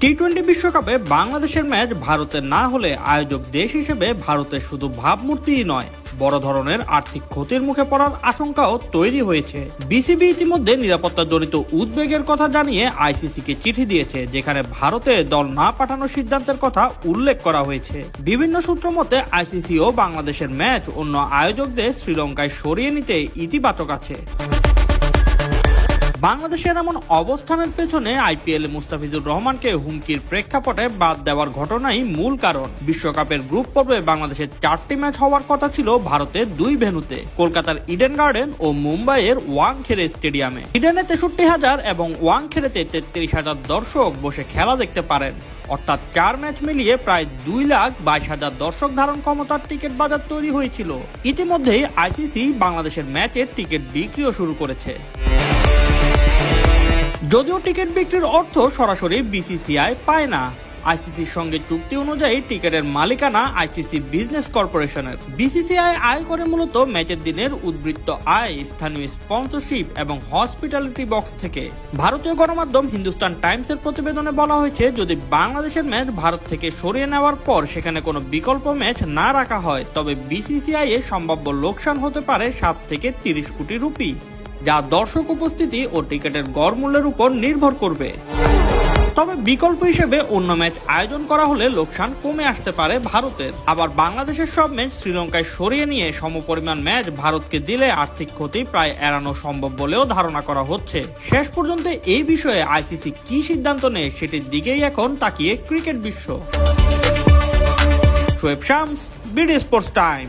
টি-20 বিশ্বকাপে বাংলাদেশের ম্যাচ ভারতে না হলে আয়োজক দেশ হিসেবে ভারতের শুধু ভাবমূর্তিই নয়, বড় ধরনের আর্থিক ক্ষতির মুখে পড়ার আশঙ্কাও তৈরি হয়েছে। বিসিবি ইতিমধ্যে নিরাপত্তাজনিত উদ্বেগের কথা জানিয়ে আইসিসিকে চিঠি দিয়েছে, যেখানে ভারতে দল না পাঠানোর সিদ্ধান্তের কথা উল্লেখ করা হয়েছে। বিভিন্ন সূত্র মতে আইসিসিও বাংলাদেশের ম্যাচ অন্য আয়োজকদের শ্রীলঙ্কায় সরিয়ে নিতে ইতিবাচক আছে। বাংলাদেশের এমন অবস্থানের পেছনে আইপিএলে মুস্তাফিজুর রহমানকে হুমকির প্রেক্ষাপটে বাদ দেওয়ার ঘটনাই মূল কারণ। বিশ্বকাপের গ্রুপ পর্বে বাংলাদেশের 4টি ম্যাচ হওয়ার কথা ছিল ভারতের 2 ভেন্যুতে, কলকাতার ইডেন গার্ডেন ও মুম্বাইয়ের ওয়াংখেড়ে স্টেডিয়ামে। ইডেনে 63,000 এবং ওয়াংখেড়েতে 33,000 দর্শক বসে খেলা দেখতে পারেন। অর্থাৎ 4 ম্যাচ মিলিয়ে প্রায় 2,22,000 দর্শক ধারণ ক্ষমতার টিকিট বাজার তৈরি হয়েছিল। ইতিমধ্যেই আইসিসি বাংলাদেশের ম্যাচের টিকিট বিক্রিও শুরু করেছে। যদিও টিকিট বিক্রির অর্থ সরাসরি বিসিসিআই পায় না, আইসিসির সঙ্গে চুক্তি অনুযায়ী টিকিটের মালিকানা আইসিসি বিজনেস কর্পোরেশনের। বিসিসিআই আয় করে মূলত ম্যাচের দিনের উদ্বৃত্ত আয়, স্থানীয় স্পন্সরশিপ এবং হসপিটালিটি বক্স থেকে। ভারতীয় গণমাধ্যম হিন্দুস্তান টাইমসের প্রতিবেদনে বলা হয়েছে, যদি বাংলাদেশের ম্যাচ ভারত থেকে সরিয়ে নেওয়ার পর সেখানে কোনো বিকল্প ম্যাচ না রাখা হয়, তবে বিসিসিআই এর সম্ভাব্য লোকসান হতে পারে 7 থেকে 30 কোটি রুপি, যা দর্শক উপস্থিতি ও টিকিটের গড় মূল্যের উপর নির্ভর করবে। তবে বিকল্প হিসেবে অন্য ম্যাচ আয়োজন করা হলে লোকসান কমে আসতে পারে ভারতের। আবার বাংলাদেশের সব ম্যাচ শ্রীলঙ্কায় সরিয়ে নিয়ে সমপরিমাণ ম্যাচ ভারতকে দিলে আর্থিক ক্ষতি প্রায় এড়ানো সম্ভব বলেও ধারণা করা হচ্ছে। শেষ পর্যন্ত এই বিষয়ে আইসিসি কি সিদ্ধান্ত নেয় সেটির দিকেই এখন তাকিয়ে ক্রিকেট বিশ্ব। Shoaib Shams, BD sports time.